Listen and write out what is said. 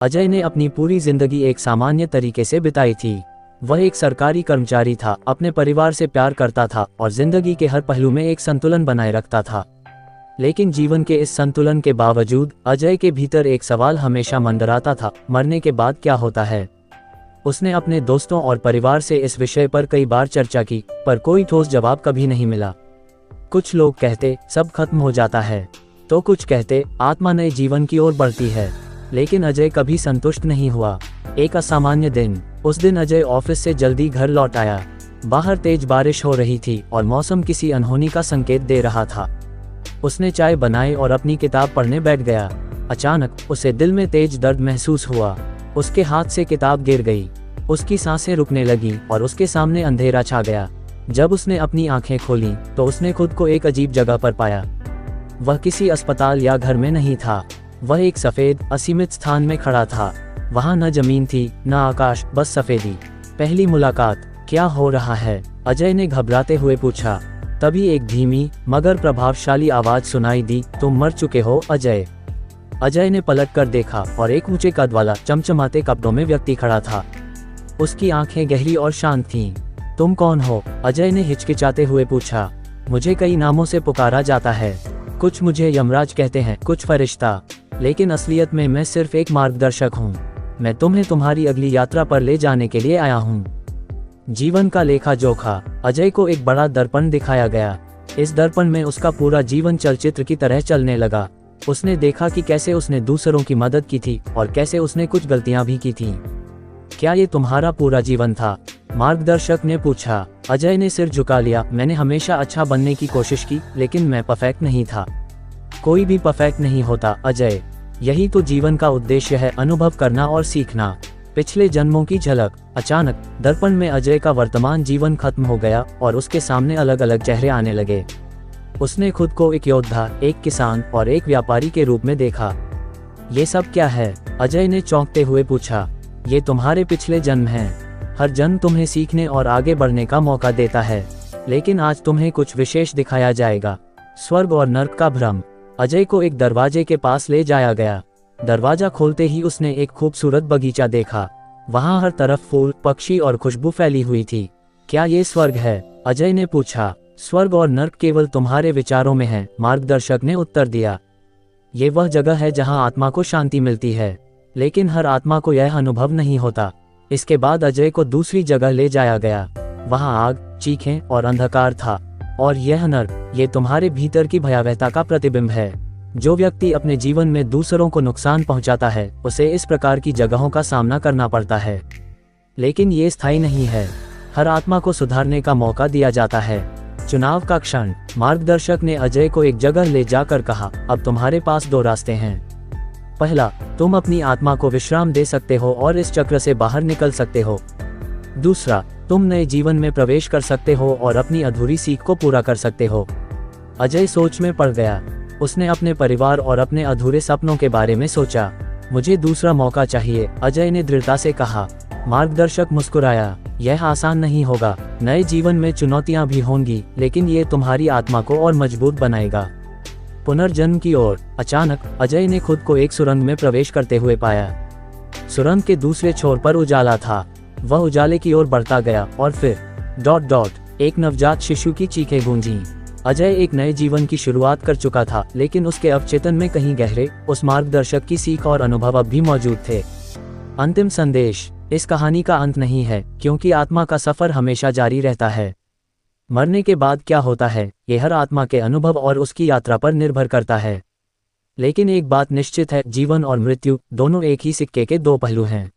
अजय ने अपनी पूरी जिंदगी एक सामान्य तरीके से बिताई थी। वह एक सरकारी कर्मचारी था, अपने परिवार से प्यार करता था और जिंदगी के हर पहलू में एक संतुलन बनाए रखता था। लेकिन जीवन के इस संतुलन के बावजूद अजय के भीतर एक सवाल हमेशा मंडराता था, मरने के बाद क्या होता है। उसने अपने दोस्तों और परिवार से इस विषय पर कई बार चर्चा की, पर कोई ठोस जवाब कभी नहीं मिला। कुछ लोग कहते सब खत्म हो जाता है, तो कुछ कहते आत्मा नए जीवन की ओर बढ़ती है। लेकिन अजय कभी संतुष्ट नहीं हुआ। एक असामान्य दिन, उस दिन अजय ऑफिस से जल्दी घर लौट आया। बाहर तेज बारिश हो रही थी और मौसम किसी अनहोनी का संकेत दे रहा था। उसने चाय बनाई और अपनी किताब पढ़ने बैठ गया। अचानक उसे दिल में तेज दर्द महसूस हुआ। उसके हाथ से किताब गिर गई। उसकी सांसें रुकने लगी और उसके सामने अंधेरा छा गया। जब उसने अपनी आंखें खोलीं तो उसने खुद को एक अजीब जगह पर पाया। वह किसी अस्पताल या घर में नहीं था। वह एक सफेद असीमित स्थान में खड़ा था। वहां न जमीन थी न आकाश, बस सफेदी। पहली मुलाकात, क्या हो रहा है? अजय ने घबराते हुए पूछा। तभी एक धीमी मगर प्रभावशाली आवाज सुनाई दी, तुम मर चुके हो अजय। अजय ने पलट कर देखा और एक ऊंचे कद वाला चमचमाते कपड़ों में व्यक्ति खड़ा था। उसकी आंखें गहरी और शांत थीं। तुम कौन हो? अजय ने हिचकिचाते हुए पूछा। मुझे कई नामों से पुकारा जाता है। कुछ मुझे यमराज कहते हैं, कुछ फरिश्ता, लेकिन असलियत में मैं सिर्फ एक मार्गदर्शक हूँ। मैं तुम्हें तुम्हारी अगली यात्रा पर ले जाने के लिए आया हूँ। जीवन का लेखा जोखा। अजय को एक बड़ा दर्पण दिखाया गया। इस दर्पण में उसका पूरा जीवन चलचित्र की तरह चलने लगा। उसने देखा कि कैसे उसने दूसरों की मदद की थी और कैसे उसने कुछ गलतियां भी की थीं। क्या ये तुम्हारा पूरा जीवन था? मार्गदर्शक ने पूछा। अजय ने सिर झुका लिया। मैंने हमेशा अच्छा बनने की कोशिश की, लेकिन मैं परफेक्ट नहीं था। कोई भी परफेक्ट नहीं होता अजय। यही तो जीवन का उद्देश्य है, अनुभव करना और सीखना। पिछले जन्मों की झलक। अचानक दर्पण में अजय का वर्तमान जीवन खत्म हो गया और उसके सामने अलग अलग चेहरे आने लगे। उसने खुद को एक योद्धा, एक किसान और एक व्यापारी के रूप में देखा। ये सब क्या है? अजय ने चौंकते हुए पूछा। ये तुम्हारे पिछले जन्म हैं। हर जन्म तुम्हें सीखने और आगे बढ़ने का मौका देता है, लेकिन आज तुम्हें कुछ विशेष दिखाया जाएगा। स्वर्ग और नर्क का भ्रम। अजय को एक दरवाजे के पास ले जाया गया। दरवाजा खोलते ही उसने एक खूबसूरत बगीचा देखा। वहां हर तरफ फूल, पक्षी और खुशबू फैली हुई थी। क्या ये स्वर्ग है? अजय ने पूछा। स्वर्ग और नर्क केवल तुम्हारे विचारों में है, मार्गदर्शक ने उत्तर दिया। ये वह जगह है जहां आत्मा को शांति मिलती है, लेकिन हर आत्मा को यह अनुभव नहीं होता। इसके बाद अजय को दूसरी जगह ले जाया गया। वहां आग, चीखें और अंधकार था। और यह नर्क, ये तुम्हारे भीतर की भयावहता का प्रतिबिंब है। जो व्यक्ति अपने जीवन में दूसरों को नुकसान पहुंचाता है, उसे इस प्रकार की जगहों का सामना करना पड़ता है। लेकिन ये स्थायी नहीं है। हर आत्मा को सुधारने का मौका दिया जाता है। चुनाव का क्षण। मार्गदर्शक ने अजय को एक जगह ले जाकर कहा, अब तुम्हारे पास दो रास्ते हैं। पहला, तुम अपनी आत्मा को विश्राम दे सकते हो और इस चक्र से बाहर निकल सकते हो। दूसरा, तुम नए जीवन में प्रवेश कर सकते हो और अपनी अधूरी सीख को पूरा कर सकते हो। अजय सोच में पड़ गया। उसने अपने परिवार और अपने अधूरे सपनों के बारे में सोचा। मुझे दूसरा मौका चाहिए, अजय ने दृढ़ता से कहा। मार्गदर्शक मुस्कुराया। यह आसान नहीं होगा। नए जीवन में चुनौतियां भी होंगी, लेकिन ये तुम्हारी आत्मा को और मजबूत बनाएगा। पुनर्जन्म की ओर। अचानक अजय ने खुद को एक सुरंग में प्रवेश करते हुए पाया। सुरंग के दूसरे छोर पर उजाला था। वह उजाले की ओर बढ़ता गया और फिर ... एक नवजात शिशु की चीखें गूंजीं। अजय एक नए जीवन की शुरुआत कर चुका था, लेकिन उसके अवचेतन में कहीं गहरे उस मार्गदर्शक की सीख और अनुभव अब भी मौजूद थे। अंतिम संदेश। इस कहानी का अंत नहीं है, क्योंकि आत्मा का सफर हमेशा जारी रहता है। मरने के बाद क्या होता है, यह हर आत्मा के अनुभव और उसकी यात्रा पर निर्भर करता है। लेकिन एक बात निश्चित है, जीवन और मृत्यु दोनों एक ही सिक्के के दो पहलू हैं।